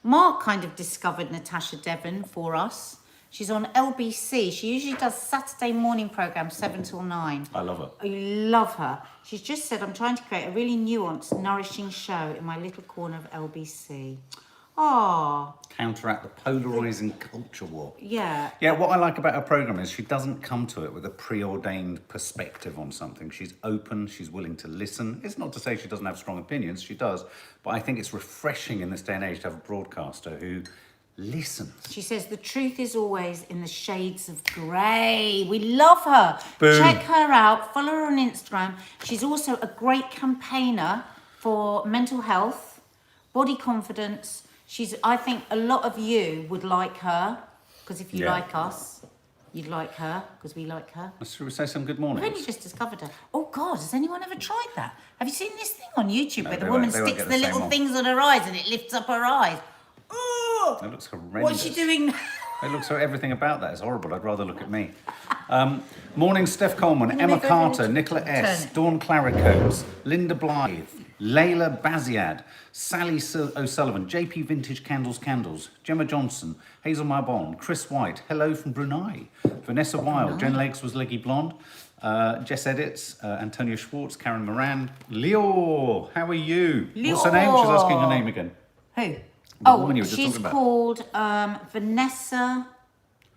Mark kind of discovered Natasha Devon for us. She's on LBC. She usually does Saturday morning programme, 7 till 9. I love her. I love her. She's just said, I'm trying to create a really nuanced, nourishing show in my little corner of LBC. Oh. Counteract the polarising culture war. Yeah. Yeah, what I like about her programme is she doesn't come to it with a preordained perspective on something. She's open, she's willing to listen. It's not to say she doesn't have strong opinions, she does. But I think it's refreshing in this day and age to have a broadcaster who listens. She says, the truth is always in the shades of grey. We love her. Boom. Check her out. Follow her on Instagram. She's also a great campaigner for mental health, body confidence. I think a lot of you would like her, because if you like us, you'd like her, because we like her. Should we say some good mornings? We've only just discovered her. Oh, God, has anyone ever tried that? Have you seen this thing on YouTube No, where the they woman won't sticks get the the same little one. things on her eyes and it lifts up her eyes? Oh! It looks horrendous. What's she doing? It looks so everything about that is horrible. I'd rather look at me. Morning, Steph Coleman, Can you Emma make Carter, over Nicola S, turn it? Dawn Claricoats, Linda Blythe, Layla Baziad, Sally O'Sullivan, JP Vintage Candles, Gemma Johnson, Hazel Marbon, Chris White, hello from Brunei, Vanessa Wilde, Jen Legs was Leggy Blonde, Jess Edits, Antonia Schwartz, Karen Moran, Leo, how are you? What's her name? She's asking her name again. Who? The woman you were just she's talking about. called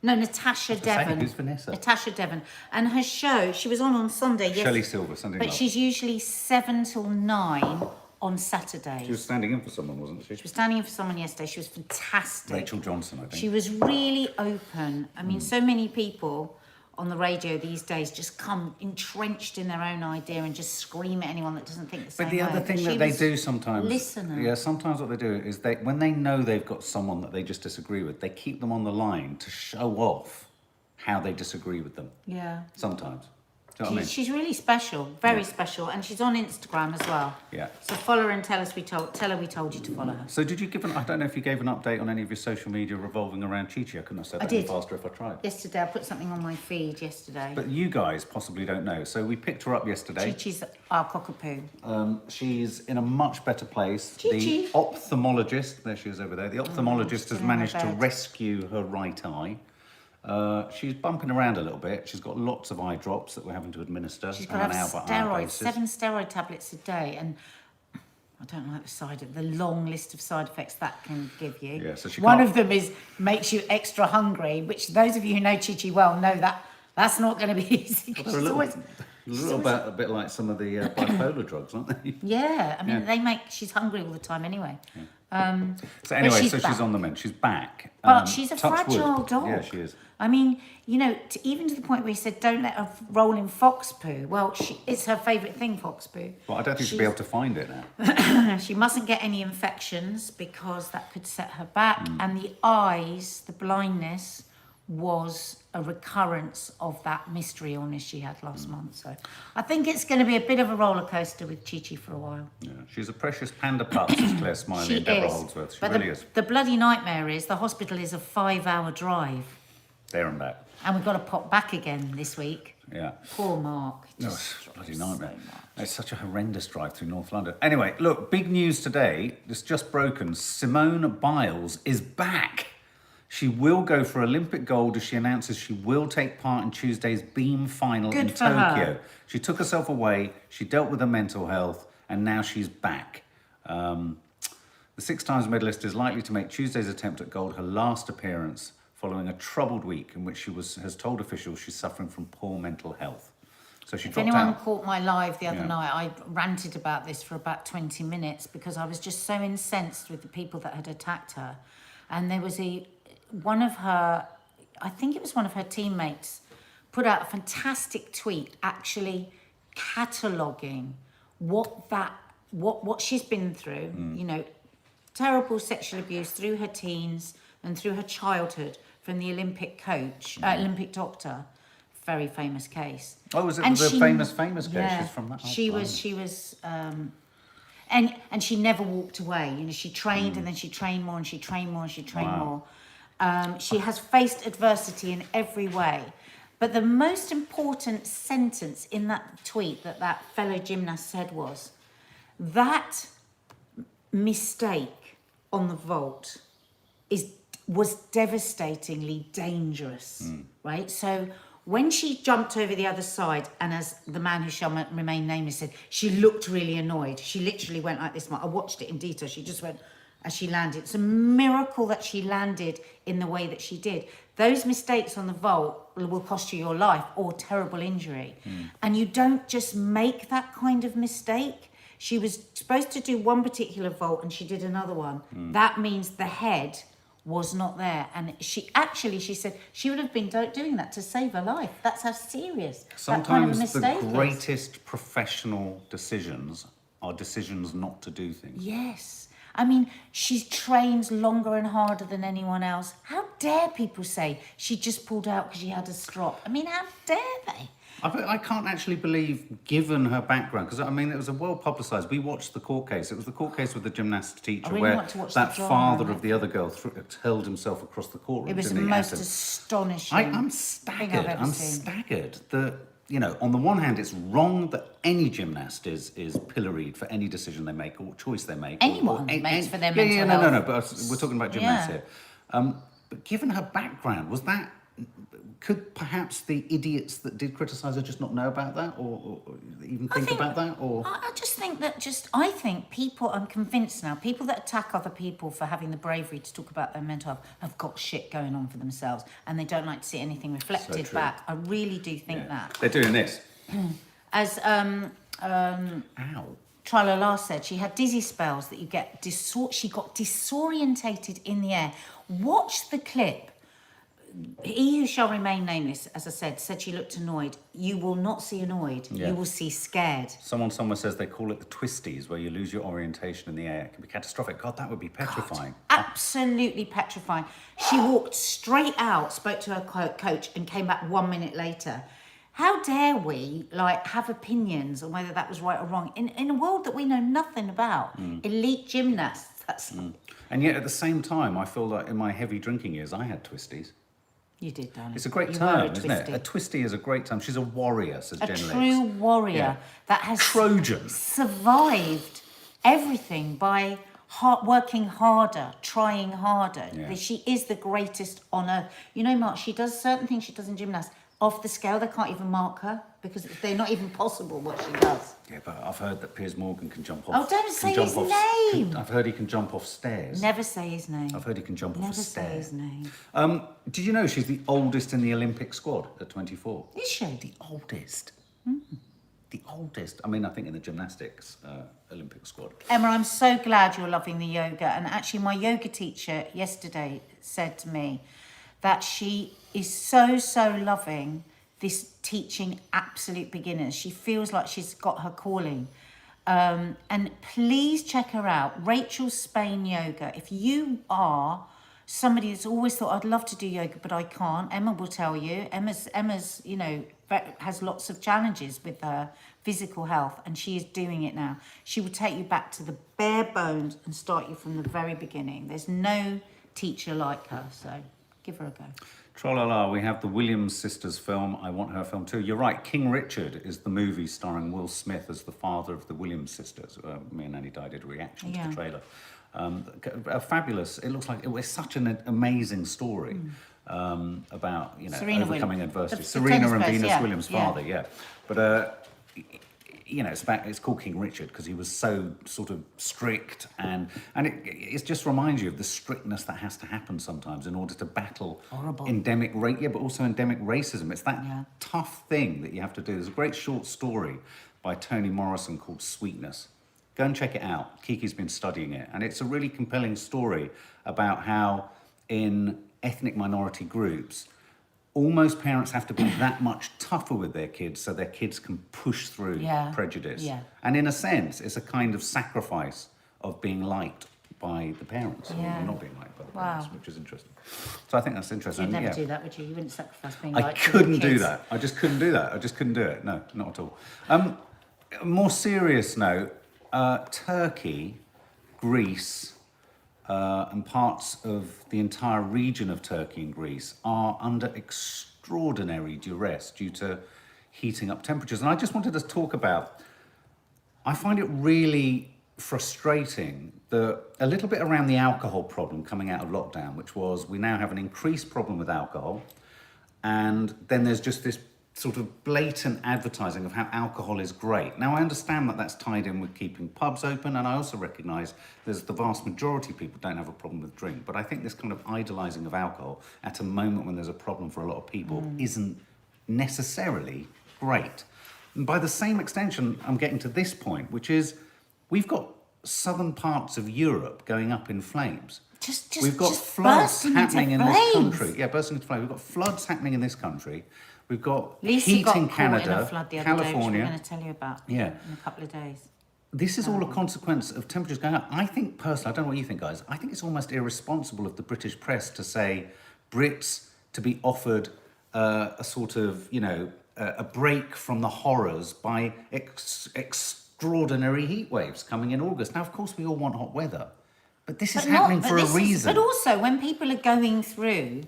Natasha Devon. Who's Vanessa? Natasha Devon. And her show, she was on Sunday. Yes, Shelley Silver, Sunday but Love. she's usually 7 till 9 on Saturdays. She was standing in for someone, wasn't she? She was standing in for someone yesterday. She was fantastic. Rachel Johnson, I think. She was really open. I mean, so many people on the radio these days just come entrenched in their own idea and just scream at anyone that doesn't think the same But the way. other thing She that they was do sometimes, listener. yeah, sometimes what they do is when they know they've got someone that they just disagree with, they keep them on the line to show off how they disagree with them. Yeah. Sometimes. Do you know what I mean? She's really special, very special, and she's on Instagram as well. Yeah. So follow her and tell her we told you to follow her. So did you I don't know if you gave an update on any of your social media revolving around Chi-Chi. I couldn't have said that any did. faster if I tried. Yesterday, I put something on my feed yesterday. But you guys possibly don't know. So we picked her up yesterday. Chi-Chi's our cockapoo. She's in a much better place. Chi-Chi. The ophthalmologist, there she is over there, the ophthalmologist she's has in her managed to bed. rescue her right eye. She's bumping around a little bit. She's got lots of eye drops that we're having to administer She's on got an to have hour-by-hour steroids, basis. 7 steroid tablets a day, and I don't like the long list of side effects that can give you. Yeah, so she One can't- of them is makes you extra hungry, which those of you who know Chi-Chi well know that that's not going to be easy. 'Cause They're a she's little always- bit, a bit like some of the bipolar drugs, aren't they? Yeah, I mean, she's hungry all the time anyway. So anyway, she's so she's back. on the mend. She's back. But she's a touch wood. fragile dog. Yeah, she is. I mean, even to the point where he said, don't let her roll in fox poo. Well, it's her favourite thing, fox poo. Well, I don't think she'll be able to find it now. She mustn't get any infections because that could set her back. And the eyes, the blindness, was a recurrence of that mystery illness she had last month. So I think it's going to be a bit of a roller coaster with Chi-Chi for a while. Yeah, she's a precious panda pup, says Claire Smiley She and Deborah is. Holdsworth. She But really is. the bloody nightmare is the hospital is a 5-hour drive. There and back. And we've got to pop back again this week. Yeah. Poor Mark. It No, just it's a bloody drives nightmare. so much. It's such a horrendous drive through North London. Anyway, look, big news today. It's just broken. Simone Biles is back. She will go for Olympic gold as she announces she will take part in Tuesday's beam final in Good for her. Tokyo. She took herself away, she dealt with her mental health, and now she's back. The 6 times medalist is likely to make Tuesday's attempt at gold her last appearance following a troubled week in which she has told officials she's suffering from poor mental health. So she If dropped anyone out. caught my live the other night, I ranted about this for about 20 minutes because I was just so incensed with the people that had attacked her. And there was one of her teammates put out a fantastic tweet actually cataloguing what she's been through, terrible sexual abuse through her teens and through her childhood from the Olympic Olympic doctor. Very famous case. Oh, was it And the she- famous case? Yeah, She's from that. Oh, she blimey. was, and she never walked away. She trained and then she trained more and she trained more and she trained Wow. more. She has faced adversity in every way. But the most important sentence in that tweet that fellow gymnast said was, that mistake on the vault was devastatingly dangerous, right? So when she jumped over the other side, and as the man who shall remain nameless said, she looked really annoyed. She literally went like this. I watched it in detail. She just went as she landed. It's a miracle that she landed in the way that she did. Those mistakes on the vault will cost you your life or terrible injury. And you don't just make that kind of mistake. She was supposed to do one particular vault and she did another one. That means the head was not there. And she said she would have been doing that to save her life. That's how serious that kind of a Sometimes mistake the is. greatest professional decisions are decisions not to do things. Yes. I mean, she trains longer and harder than anyone else. How dare people say she just pulled out because she had a strop? I mean, how dare they? I can't actually believe, given her background, because I mean, it was a well publicised. We watched the court case. It was the court case with the gymnastics teacher, really where want to watch that the drama, father of the other girl hurled himself across the courtroom. It was the didn't he, most Adam? astonishing I'm thing staggered. I've ever I'm seen. staggered that, you know, on the one hand, it's wrong that any gymnast is pilloried for any decision they make or choice they make. Anyone makes for their yeah, mental no, health. no, but we're talking about gymnasts Yeah. here. But given her background, could perhaps the idiots that did criticise her just not know about that, or even think about that, or? I just think that I think people, I'm convinced now, people that attack other people for having the bravery to talk about their mental health have got shit going on for themselves and they don't like to see anything reflected true. back. I really do think that. They're doing this. As Ow. Tralala said, she had dizzy spells that you get, she got disorientated in the air. Watch the clip. He who shall remain nameless, as I said she looked annoyed. You will not see annoyed. Yeah. You will see scared. Someone somewhere says they call it the twisties, where you lose your orientation in the air. It can be catastrophic. God, that would be petrifying. Absolutely petrifying. She walked straight out, spoke to her coach, and came back 1 minute later. How dare we have opinions on whether that was right or wrong in a world that we know nothing about? Elite gymnasts. And yet, at the same time, I feel like in my heavy drinking years, I had twisties. You did, darling. It's a great You term, were a isn't it? twisty. A twisty is a great term. She's a warrior, says A Jen true Legs. warrior Yeah. that has Trojan. survived everything by working harder, trying harder. Yeah. She is the greatest on earth. You know, Mark, she does certain things she does in gymnastics. Off the scale, they can't even mark her because they're not even possible what she does. Yeah, but I've heard that Piers Morgan can jump off. Oh, don't say his name. I've heard he can jump off stairs. Never say his name. I've heard he can jump off a Never say stair. his name. Did you know she's the oldest in the Olympic squad at 24? Is she? The oldest. The oldest. I mean, I think in the gymnastics Olympic squad. Emma, I'm so glad you're loving the yoga. And actually, my yoga teacher yesterday said to me that she is so loving this teaching absolute beginners. She feels like she's got her calling. And please check her out, Rachel Spain Yoga. If you are somebody that's always thought, I'd love to do yoga, but I can't, Emma will tell you. Emma's, you know, has lots of challenges with her physical health, and she is doing it now. She will take you back to the bare bones and start you from the very beginning. There's no teacher like her, so give her a go. Tra-la-la, we have the Williams sisters film. I want her film too. You're right, King Richard is the movie starring Will Smith as the father of the Williams sisters. Me and NADIA did a reaction to the trailer. A fabulous, it looks like it was such an amazing story about, you know, Serena overcoming Williams. adversity. The Serena tennis and player, Venus yeah, Williams' yeah. father, yeah. But you know, it's called King Richard because he was so sort of strict, and it just reminds you of the strictness that has to happen sometimes in order to battle endemic but also endemic racism. It's that tough thing that you have to do. There's a great short story by Toni Morrison called Sweetness. Go and check it out. Kiki's been studying it, and it's a really compelling story about how in ethnic minority groups, almost parents have to be that much tougher with their kids so their kids can push through prejudice. Yeah. And in a sense, it's a kind of sacrifice of being liked by the parents, or not being liked by the parents, which is interesting. So I think that's interesting. You'd never do that, would you? You wouldn't sacrifice being I liked. couldn't do that. I just couldn't do that. I just couldn't do it. No, not at all. More serious note, Turkey, Greece, and parts of the entire region of Turkey and Greece are under extraordinary duress due to heating up temperatures. And I just wanted to talk about, I find it really frustrating a little bit around the alcohol problem coming out of lockdown, which was we now have an increased problem with alcohol, and then there's just this sort of blatant advertising of how alcohol is great. Now, I understand that that's tied in with keeping pubs open, and I also recognise there's the vast majority of people don't have a problem with drink, but I think this kind of idolising of alcohol at a moment when there's a problem for a lot of people isn't necessarily great. And by the same extension, I'm getting to this point, which is we've got southern parts of Europe going up in flames. We've got floods happening in this country. Yeah, bursting into flames. We've got floods happening in this country. We've got heat in Canada, California. We're going to tell you about in a couple of days. This is all a consequence of temperatures going up. I think personally, I don't know what you think, guys. I think it's almost irresponsible of the British press to say Brits to be offered a sort of, a break from the horrors by extraordinary heat waves coming in August. Now, of course, we all want hot weather, but this is happening for a reason. But also, when people are going through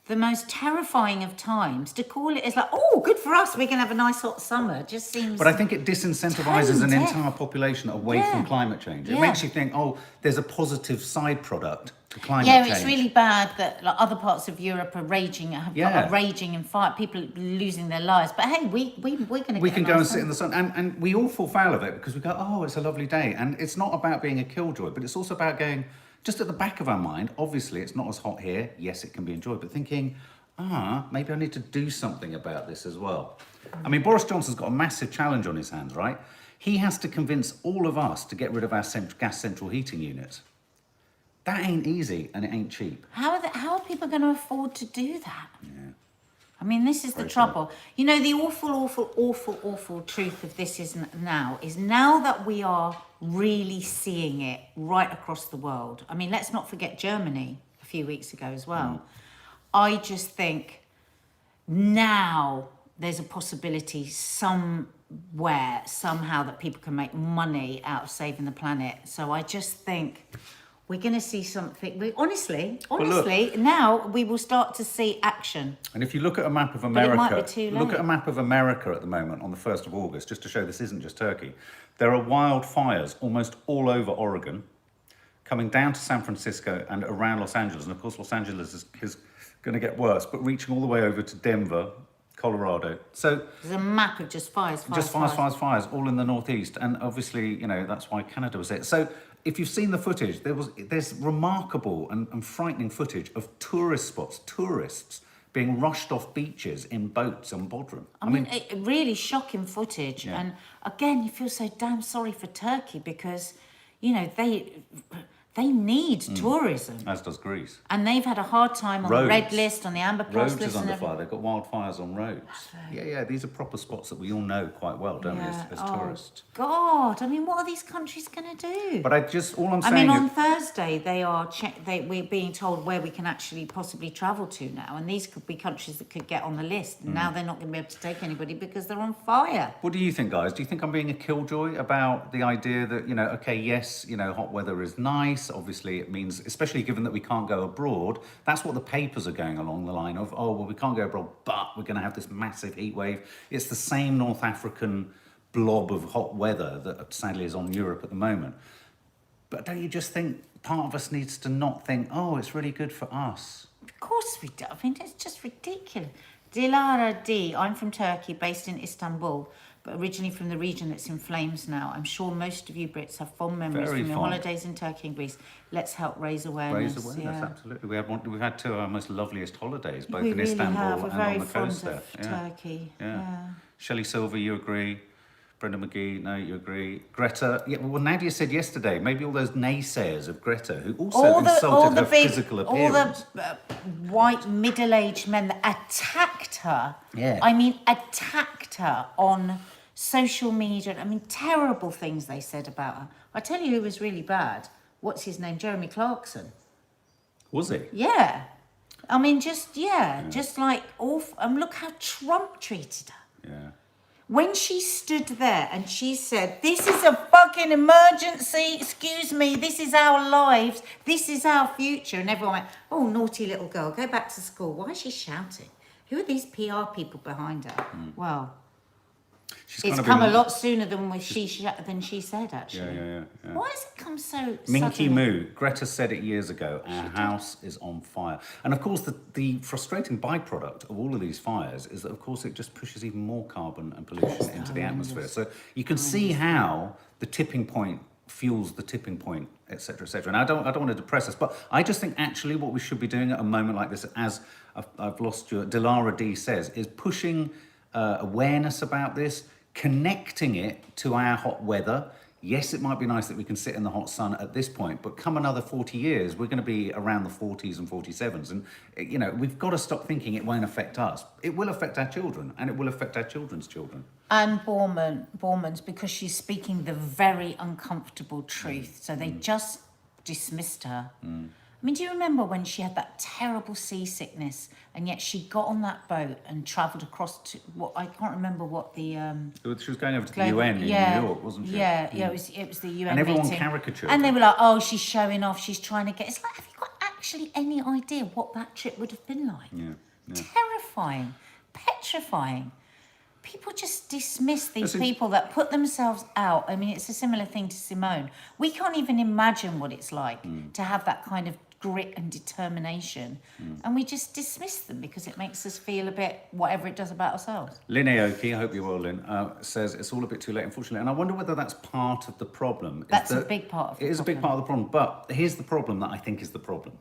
the most terrifying of times, to call it is like, oh, good for us, we can have a nice hot summer, just seems... But I think it disincentivises an entire population away from climate change. It makes you think, oh, there's a positive side product to climate change. Yeah, it's really bad that other parts of Europe are raging, are raging in fire, people are losing their lives. But hey, we're going to We can go and sit in the sun, and we all fall foul of it because we go, oh, it's a lovely day. And it's not about being a killjoy, but it's also about going... Just at the back of our mind, obviously it's not as hot here. Yes, it can be enjoyed, but thinking, maybe I need to do something about this as well. I mean, Boris Johnson's got a massive challenge on his hands, right? He has to convince all of us to get rid of our gas central heating units. That ain't easy, and it ain't cheap. How are people going to afford to do that? Yeah. I mean, this is the trouble. You know, the awful truth of this is now that we are really seeing it right across the world. I mean, let's not forget Germany a few weeks ago as well. I just think now there's a possibility somewhere, somehow, that people can make money out of saving the planet. So I just think... we're going to see something. Honestly, now we will start to see action. And if you look at a map of America, but it might be too late. Look at a map of America at the moment on the 1st of August, just to show this isn't just Turkey. There are wildfires almost all over Oregon, coming down to San Francisco and around Los Angeles. And of course, Los Angeles is going to get worse, but reaching all the way over to Denver, Colorado. So there's a map of just fires, all in the northeast. And obviously, that's why Canada was there. So if you've seen the footage, there's remarkable and frightening footage of tourists being rushed off beaches in boats on Bodrum. I mean, really shocking footage. Yeah. And again, you feel so damn sorry for Turkey because, they need tourism. As does Greece. And they've had a hard time on the red list, on the amber plus list. Roads is under fire. They've got wildfires on roads. Yeah. These are proper spots that we all know quite well, don't we, as tourists? God, I mean, what are these countries going to do? But all I'm saying on Thursday, we're being told where we can actually possibly travel to now. And these could be countries that could get on the list. And now they're not going to be able to take anybody because they're on fire. What do you think, guys? Do you think I'm being a killjoy about the idea that, hot weather is nice? Obviously, it means, especially given that we can't go abroad, that's what the papers are going along the line of, we can't go abroad, but we're going to have this massive heat wave. It's the same North African blob of hot weather that sadly is on Europe at the moment. But don't you just think part of us needs to not think, it's really good for us? Of course we do. I mean, it's just ridiculous. Dilara D, I'm from Turkey, based in Istanbul, but originally from the region that's in flames now. I'm sure most of you Brits have fond memories from your holidays in Turkey and Greece. Let's help raise awareness. Absolutely. We've had two of our most loveliest holidays, both in Istanbul and on the coast there. Turkey. Yeah. Shelley Silver, you agree? Brenda McGee, no, you agree. Greta, well, Nadia said yesterday, maybe all those naysayers of Greta, who also insulted her physical appearance. All the white middle-aged men that attacked her. Yeah. I mean, attacked her on social media. I mean, terrible things they said about her. I tell you who was really bad. What's his name? Jeremy Clarkson. Was he? Yeah. I mean, just like awful. And look how Trump treated her. Yeah. When she stood there and she said, this is a fucking emergency, excuse me, this is our lives, this is our future. And everyone went, oh, naughty little girl, go back to school. Why is she shouting? Who are these PR people behind her? Well, She's It's kind of come been- a lot sooner than she said, actually. Yeah. Why has it come so Minky suddenly? Moo. Greta said it years ago. Our house is on fire. And of course, the frustrating byproduct of all of these fires is that, of course, it just pushes even more carbon and pollution into the atmosphere. So you can see how the tipping point fuels the tipping point, etc., etc. And I don't want to depress us, but I just think actually what we should be doing at a moment like this, as I've lost you, Dilara D says, is pushing awareness about this, connecting it to our hot weather. Yes, it might be nice that we can sit in the hot sun at this point, but come another 40 years, we're going to be around the 40s and 47s. And, you know, we've got to stop thinking it won't affect us. It will affect our children, and it will affect our children's children. And Borman's, because she's speaking the very uncomfortable truth. So they just dismissed her. I mean, do you remember when she had that terrible seasickness, and yet she got on that boat and travelled across to what I can't remember what the She was going over to the UN in New York, wasn't she? Yeah, it was the UN And everyone meeting. caricatured And they her. were like, "Oh, she's showing off. She's trying to get." It's like, have you got actually any idea what that trip would have been like? Yeah. Terrifying, petrifying. People just dismiss these Listen- people that put themselves out. I mean, it's a similar thing to Simone. We can't even imagine what it's like to have that kind of grit and determination, and we just dismiss them because it makes us feel a bit whatever it does about ourselves. Lynn Aoki, I hope you're well, Lynn, says it's all a bit too late, unfortunately. And I wonder whether that's part of the problem. That's a big part of the It is a big part of the problem. But here's the problem that I think is the problem.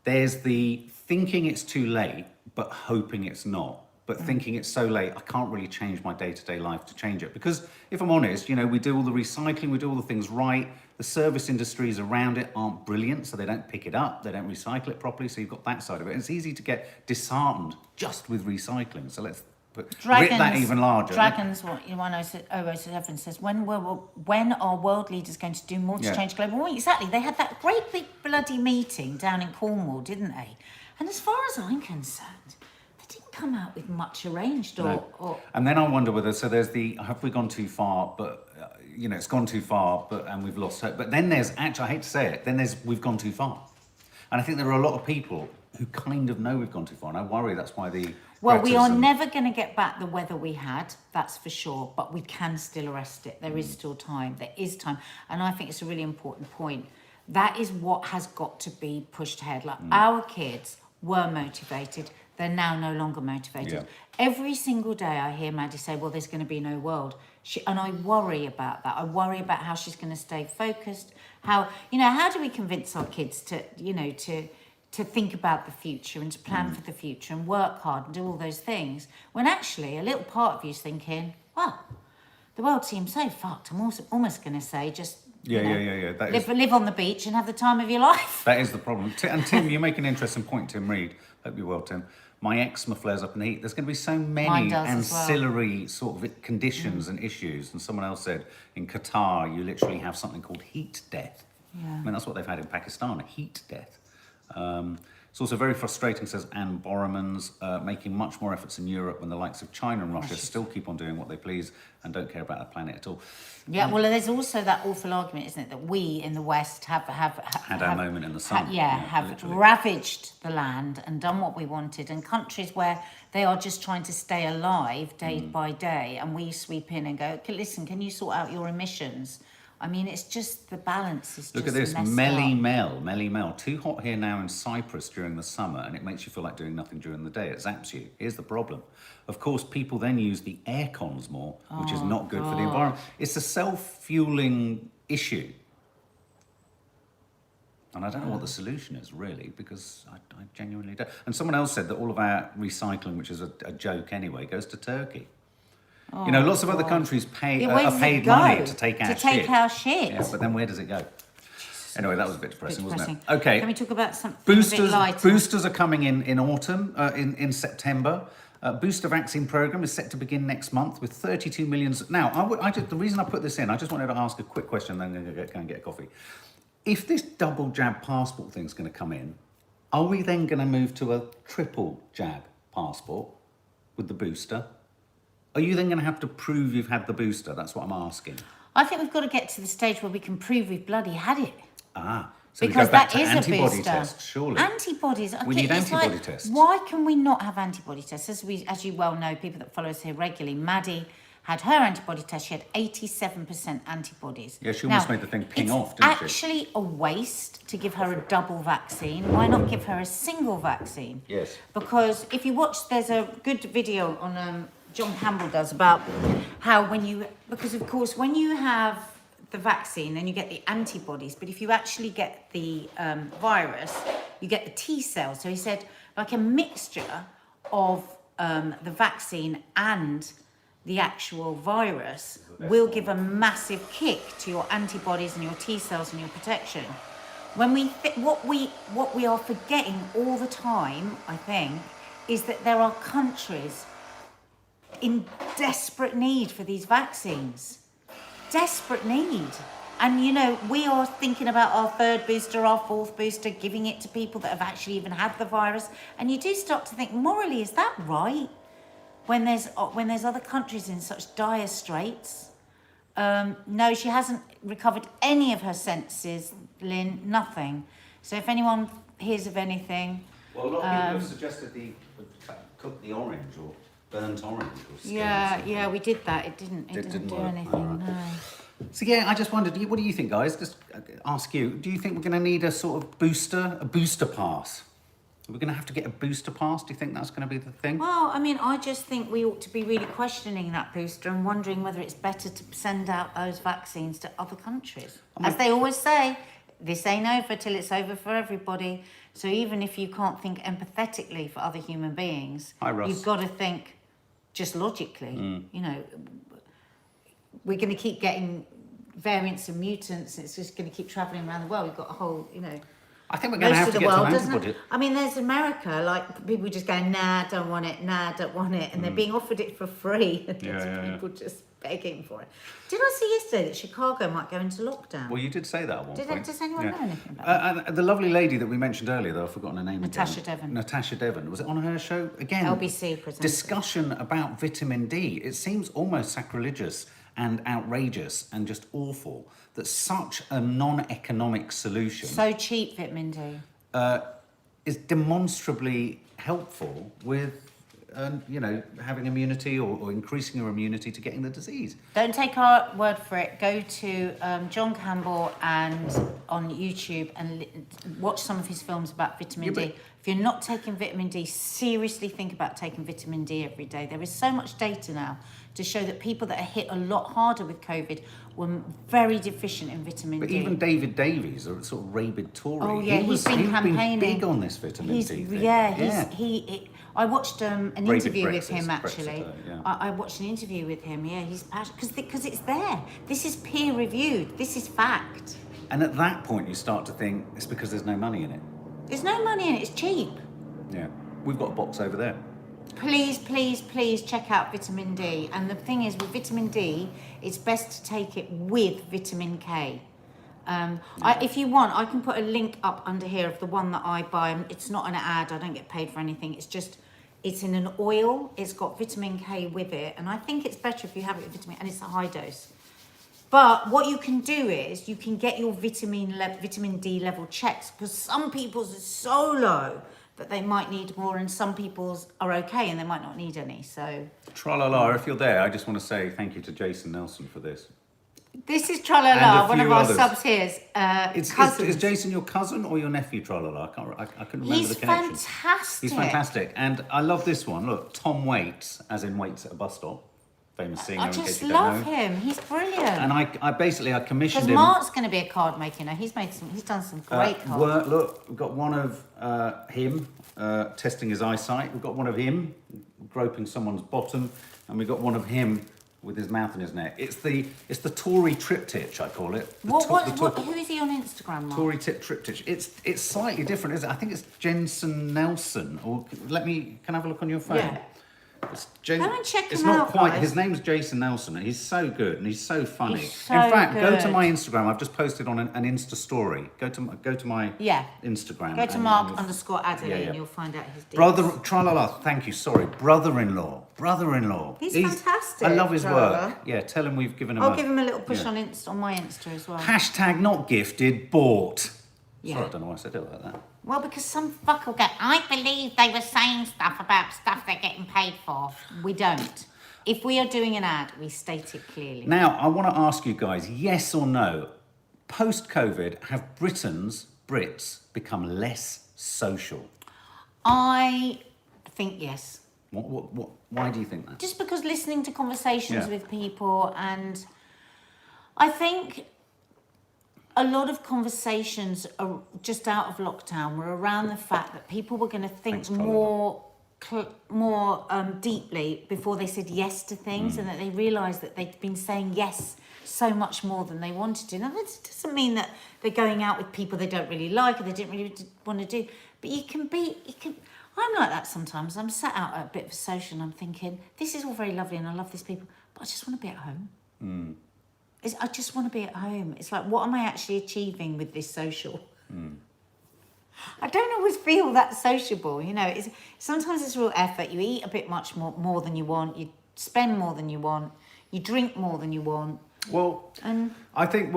There's the thinking it's too late, but hoping it's not. But thinking it's so late, I can't really change my day-to-day life to change it. Because if I'm honest, you know, we do all the recycling, we do all the things right. The service industries around it aren't brilliant, so they don't pick it up, they don't recycle it properly, so you've got that side of it. It's easy to get disheartened just with recycling. So let's rip that even larger. Dragons, what you want to 007 says, when are world leaders going to do more to change global warming? Exactly. They had that great big bloody meeting down in Cornwall, didn't they? And as far as I'm concerned, they didn't come out with much arranged or And then I wonder whether, so there's the, have we gone too far, but, you know, it's gone too far, but and we've lost hope. But then there's, actually, I hate to say it, then there's, we've gone too far. And I think there are a lot of people who kind of know we've gone too far, and I worry that's why the... Well, we are Greta's and- never going to get back the weather we had, that's for sure, but we can still arrest it. There is still time. There is time. And I think it's a really important point. That is what has got to be pushed ahead. Like, our kids were motivated. They're now no longer motivated. Yeah. Every single day I hear Maddie say, well, there's going to be no world. And I worry about that. I worry about how she's going to stay focused. How do we convince our kids to think about the future and to plan for the future and work hard and do all those things, when actually a little part of you's thinking, well, the world seems so fucked. I'm also almost going to say just Yeah. live on the beach and have the time of your life. That is the problem. And Tim, you make an interesting point, Tim Reed. Hope you're well, Tim. My eczema flares up in the heat. There's going to be so Mine many does as well. ancillary sort of conditions and issues. And someone else said in Qatar, you literally have something called heat death. Yeah. I mean, that's what they've had in Pakistan, a heat death. It's also very frustrating, says Anne Borromans, making much more efforts in Europe when the likes of China and Russia still keep on doing what they please and don't care about the planet at all. Yeah, well, there's also that awful argument, isn't it, that we in the West have Had our moment in the sun. have literally. ravaged the land and done what we wanted, and countries where they are just trying to stay alive day by day, and we sweep in and go, "Okay, listen, can you sort out your emissions?" I mean, it's just the balance is Look just at this, messed Melly up. Mel. Too hot here now in Cyprus during the summer, and it makes you feel like doing nothing during the day. It zaps you. Here's the problem. Of course, people then use the air cons more, which is not good for the environment. It's a self-fueling issue. And I don't know what the solution is, really, because I genuinely don't. And someone else said that all of our recycling, which is a joke anyway, goes to Turkey. You know, lots of other countries Yeah, where are does it paid go? money to take our shit. our shit. Yeah, but then where does it go? Anyway, that was a bit depressing, wasn't it? Can Okay, we talk about something a bit lighter? boosters are coming in autumn, in September. Booster vaccine program is set to begin next month with 32 million. Now, the reason I put this in, I just wanted to ask a quick question, then I'm going to go and get a coffee. If this double jab passport thing's going to come in, are we then going to move to a triple jab passport with the booster? Are you then going to have to prove you've had the booster? That's what I'm asking. I think we've got to get to the stage where we can prove we've bloody had it. So Because we go back that to is a antibody booster. tests, surely. Antibodies. We need it's antibody like, tests. Why can we not have antibody tests? As you well know, people that follow us here regularly, Maddie had her antibody test, she had 87% antibodies. Yeah, she almost made the thing ping off, It's didn't she? actually a waste to give her a double vaccine. Why not give her a single vaccine? Yes. Because if you watch, there's a good video on John Campbell does about how because of course when you have the vaccine, then you get the antibodies, but if you actually get the virus, you get the T cells. So he said like a mixture of the vaccine and the actual virus will give a massive kick to your antibodies and your T cells and your protection. When what we are forgetting all the time, I think, is that there are countries in desperate need for these vaccines. Desperate need. And you know, we are thinking about our third booster, our fourth booster, giving it to people that have actually even had the virus. And you do start to think, morally, is that right? When there's other countries in such dire straits. No, she hasn't recovered any of her senses, Lynn, nothing. So if anyone hears of anything... Well, a lot of people have suggested cook the orange or burnt orange or skins. Yeah, we did that. It didn't do work. anything, no. So yeah, I just wondered, what do you think, guys? Just ask you, do you think we're going to need a sort of booster pass? We're going to have to get a booster pass? Do you think that's going to be the thing? Well, I mean, I just think we ought to be really questioning that booster and wondering whether it's better to send out those vaccines to other countries. As they always say, this ain't over till it's over for everybody. So even if you can't think empathetically for other human beings, Hi, Russ. you've got to think just logically. You know, we're going to keep getting variants and mutants. It's just going to keep travelling around the world. We've got a whole, you know... I think we're going to have to get some antibody. I mean, there's America, like people just going, nah, don't want it, nah, don't want it, and they're being offered it for free. And there's people just begging for it. Did I see yesterday that Chicago might go into lockdown? Well, you did say that at one point. Does anyone know anything about that? And the lovely lady that we mentioned earlier, though I've forgotten her name Natasha again. Devon. Natasha Devon. Was it on her show? Again, LBC presented. discussion about vitamin D. It seems almost sacrilegious and outrageous and just awful that such a non-economic solution... So cheap, vitamin D. is demonstrably helpful with, having immunity or increasing your immunity to getting the disease. Don't take our word for it. Go to John Campbell and on YouTube and watch some of his films about vitamin D. If you're not taking vitamin D, seriously think about taking vitamin D every day. There is so much data now to show that people that are hit a lot harder with COVID were very deficient in vitamin D. But even David Davies, a sort of rabid Tory, oh yeah, he's been campaigning. Big on this vitamin D thing. I watched an interview with him actually. Yeah. I watched an interview with him. Yeah, he's passionate because it's there. This is peer reviewed. This is fact. And at that point, you start to think it's because there's no money in it. There's no money in it. It's cheap. Yeah, we've got a box over there. Please, please, please check out vitamin D. And the thing is, with vitamin D, it's best to take it with vitamin K. If you want, I can put a link up under here of the one that I buy. It's not an ad. I don't get paid for anything. It's in an oil. It's got vitamin K with it. And I think it's better if you have it with vitamin, and it's a high dose. But what you can do is you can get your vitamin D level checked, because some people's is so low that they might need more, and some people's are okay and they might not need any. So Tra-la-la, if you're there, I just want to say thank you to Jason Nelson for this. This is Tra-la-la, one of our others. subs here. Is Jason your cousin or your nephew, Tra-la-la? I couldn't remember the connection. He's fantastic. He's fantastic. And I love this one. Look, Tom Waits, as in Waits at a bus stop. Famous singer, I in just case you love don't know. him. He's brilliant. And I commissioned Because him. Mark's going to be a card maker. You know, he's done some great cards. Look, we've got one of him testing his eyesight. We've got one of him groping someone's bottom, and we've got one of him with his mouth in his neck. It's the Tory triptych, I call it. Who is he on Instagram, Mark? Tory triptych. It's slightly different, isn't it? I think it's Jensen Nelson. Or can I have a look on your phone? Yeah. Go and check it's him not out, quite. guys. His name's Jason Nelson, and he's so good and he's so funny. He's so In fact, go to good. my Instagram. I've just posted on an Insta story. Go to my Instagram. Go to Mark_Adderley and you'll find out his details. Tra-la-la, thank you, sorry. Brother-in-law. He's fantastic. I love his Tra-la-la. work. Yeah, tell him we've given him I'll give him a little push yeah. on my Insta as well. Hashtag not gifted, bought. Yeah. Sorry, I don't know why I said it like that. Well, because some fuck will go, I believe they were saying stuff about stuff they're getting paid for. We don't. If we are doing an ad, we state it clearly. Now, I want to ask you guys, yes or no, post-COVID, have Brits become less social? I think yes. Why do you think that? Just because listening to conversations Yeah. with people, and I think a lot of conversations are just out of lockdown were around the fact that people were going to think Thanks, Colin. more deeply before they said yes to things, and that they realised that they'd been saying yes so much more than they wanted to. Now, that doesn't mean that they're going out with people they don't really like or they didn't really want to do, but I'm like that sometimes. I'm sat out at a bit of a social and I'm thinking, this is all very lovely and I love these people, but I just want to be at home. I just want to be at home. It's like, what am I actually achieving with this social? I don't always feel that sociable, you know. Sometimes it's real effort. You eat a bit much more than you want. You spend more than you want. You drink more than you want. Well, I think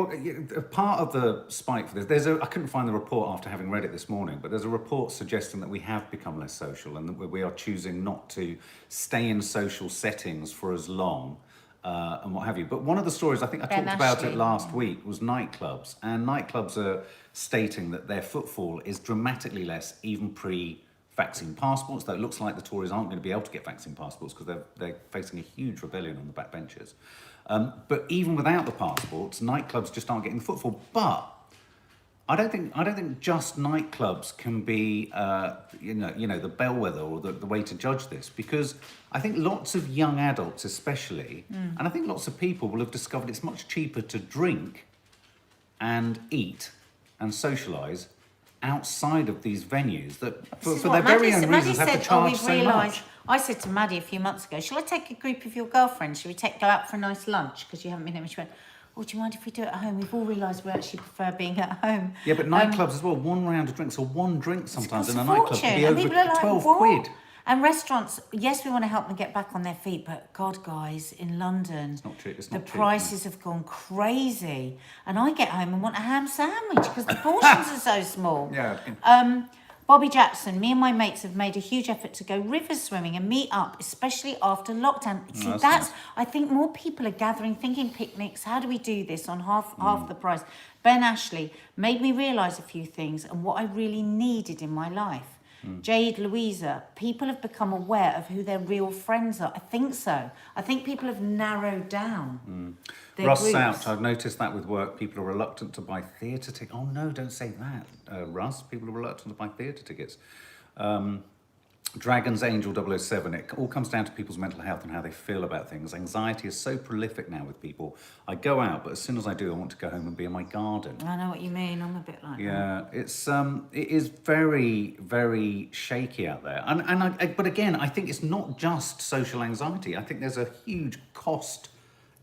part of the spike for this, I couldn't find the report after having read it this morning, but there's a report suggesting that we have become less social and that we are choosing not to stay in social settings for as long and what have you. But one of the stories, I think I talked about it last week, was nightclubs. And nightclubs are stating that their footfall is dramatically less, even pre-vaccine passports, though it looks like the Tories aren't going to be able to get vaccine passports because they're facing a huge rebellion on the backbenches. But even without the passports, nightclubs just aren't getting the footfall. But I don't think just nightclubs can be the bellwether or the way to judge this, because I think lots of young adults especially, and I think lots of people will have discovered it's much cheaper to drink and eat and socialise outside of these venues that for their very own reasons have to charge so much. I said to Maddie a few months ago, shall I take a group of your girlfriends? Shall we go out for a nice lunch? Because you haven't been there. She went, oh, do you mind if we do it at home? We've all realised we actually prefer being at home. Yeah, but nightclubs as well, one round of drinks or one drink sometimes in a fortune. nightclub can be And over people are like, 12 what? quid. And restaurants, yes, we want to help them get back on their feet, but God, guys, in London, the prices have gone crazy. And I get home and want a ham sandwich because the portions are so small. Yeah. Bobby Jackson, me and my mates have made a huge effort to go river swimming and meet up, especially after lockdown. See, that's that's nice. I think more people are gathering, thinking picnics. How do we do this on half the price? Ben Ashley made me realise a few things and what I really needed in my life. Jade Louisa, people have become aware of who their real friends are. I think so. I think people have narrowed down their Russ groups. Out, I've noticed that with work, people are reluctant to buy theatre tickets. Oh no, don't say that, Russ. People are reluctant to buy theatre tickets. Dragon's Angel 007, it all comes down to people's mental health and how they feel about things. Anxiety is so prolific now with people. I go out, but as soon as I do, I want to go home and be in my garden. I know what you mean. I'm a bit like that. Yeah, it is very, very shaky out there. But again, I think it's not just social anxiety. I think there's a huge cost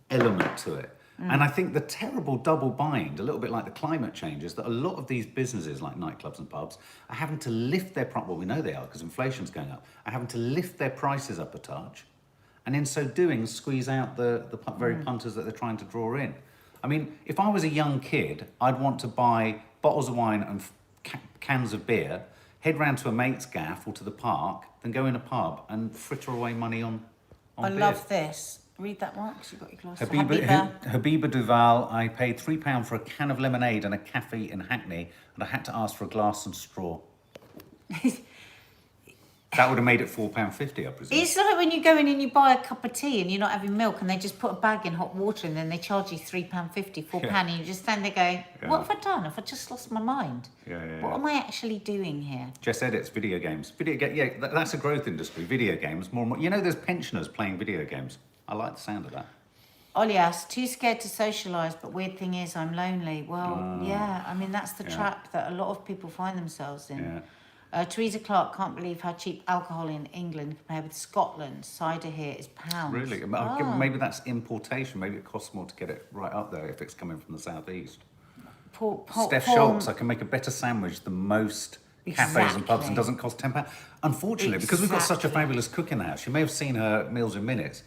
element to it. And I think the terrible double bind, a little bit like the climate change, is that a lot of these businesses like nightclubs and pubs are having to lift their well, we know they are because inflation's going up, are having to lift their prices up a touch, and in so doing squeeze out the very punters that they're trying to draw in. I mean, if I was a young kid, I'd want to buy bottles of wine and cans of beer, head round to a mate's gaff or to the park, then go in a pub and fritter away money on I beer. love this. Read that one because you've got your glasses. Habiba Duval, I paid £3 for a can of lemonade and a cafe in Hackney, and I had to ask for a glass and straw. That would have made it £4.50, I presume. It's like when you go in and you buy a cup of tea and you're not having milk and they just put a bag in hot water and then they charge you £3.50, £4, and you just stand there going, what have I done? Have I just lost my mind? What am I actually doing here? Jess Edits, video games. That's a growth industry, video games. More and more. You know, there's pensioners playing video games. I like the sound of that. Olias, too scared to socialise, but weird thing is I'm lonely. Well, yeah, I mean, that's the trap that a lot of people find themselves in. Teresa Clark, can't believe how cheap alcohol in England compared with Scotland. Cider here is pounds. Really? Maybe that's importation. Maybe it costs more to get it right up there if it's coming from the southeast. Steph Schultz, I can make a better sandwich than most cafes and pubs and doesn't cost £10. Unfortunately, because we've got such a fabulous cook in the house, you may have seen her Meals in Minutes.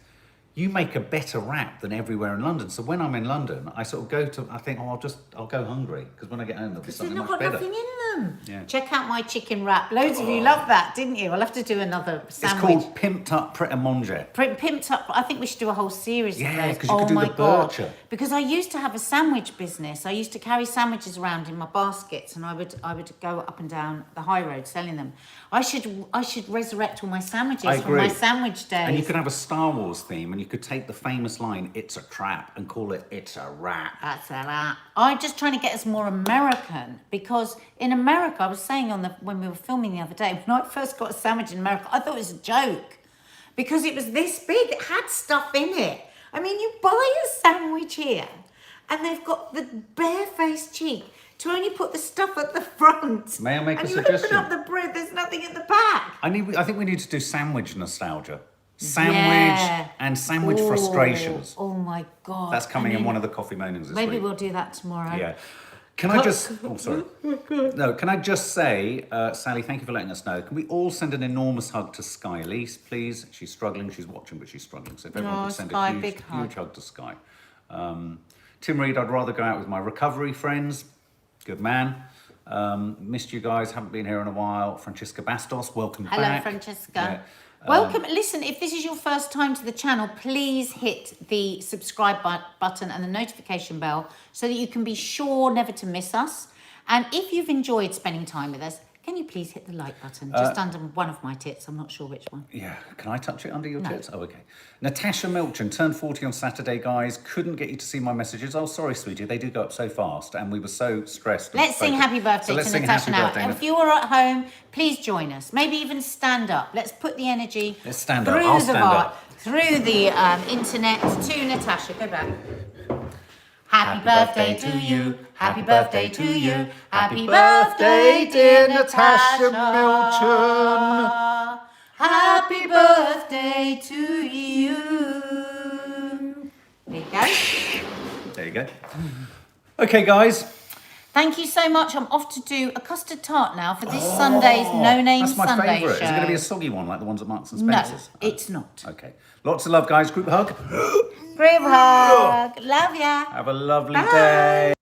you make a better wrap than everywhere in London. So when I'm in London, I sort of go to, I think, oh, I'll go hungry, because when I get home, there'll be They've something not much got better. nothing in them. Yeah. Check out my chicken wrap. Loads of you loved that, didn't you? I'll have to do another sandwich. It's called Pimped Up Pret a Manger. Pimped up. I think we should do a whole series Yeah, of those. 'cause you could do my the God. Bircher. Because I used to have a sandwich business. I used to carry sandwiches around in my baskets, and I would go up and down the high road selling them. I should resurrect all my sandwiches from my sandwich days. And you could have a Star Wars theme, and you could take the famous line, "It's a trap," and call it "It's a wrap." That's a lot. I'm just trying to get us more American, because in America, I was saying when we were filming the other day, when I first got a sandwich in America, I thought it was a joke, because it was this big. It had stuff in it. I mean, you buy a sandwich here, and they've got the barefaced cheek to only put the stuff at the front. May I make a suggestion? suggestion? And you open up the bread, there's nothing at the back. I think we need to do sandwich nostalgia. Sandwich and sandwich frustrations. Oh my God. That's coming in one of the coffee mornings this week. Maybe we'll do that tomorrow. Yeah. Can I just... Oh, sorry. No, can I just say, Sally, thank you for letting us know. Can we all send an enormous hug to Sky Elise, please? She's struggling. She's watching, but she's struggling. So if everyone could send Sky, a big huge hug to Sky. Tim Reed, I'd rather go out with my recovery friends. Good man. Missed you guys. Haven't been here in a while. Francesca Bastos, welcome back. Hello, Francesca. Yeah. Welcome. Listen, if this is your first time to the channel, please hit the subscribe button and the notification bell so that you can be sure never to miss us. And if you've enjoyed spending time with us, can you please hit the like button just under one of my tits? I'm not sure which one. Yeah, can I touch it under your No. tits? Oh, okay. Natasha Milchin, turned 40 on Saturday, guys. Couldn't get you to see my messages. Oh, sorry, sweetie. They do go up so fast, and we were so stressed. and Let's sing focused. happy birthday So let's to sing Natasha happy now. birthday. And if you are at home, please join us. Maybe even stand up. Let's put the energy Let's stand up. I'll stand up. through the internet to Natasha. Go back. Happy birthday to you. Happy birthday to you. Happy birthday, dear Natasha Milchin. Happy birthday to you. There you go. There you go. Okay, guys. Thank you so much. I'm off to do a custard tart now for this Sunday's No Name That's my Sunday favourite. show. Is it going to be a soggy one like the ones at Marks and No, Spencer's? it's not. Okay. Lots of love, guys. Group hug. Group hug. Love ya. Have a lovely day.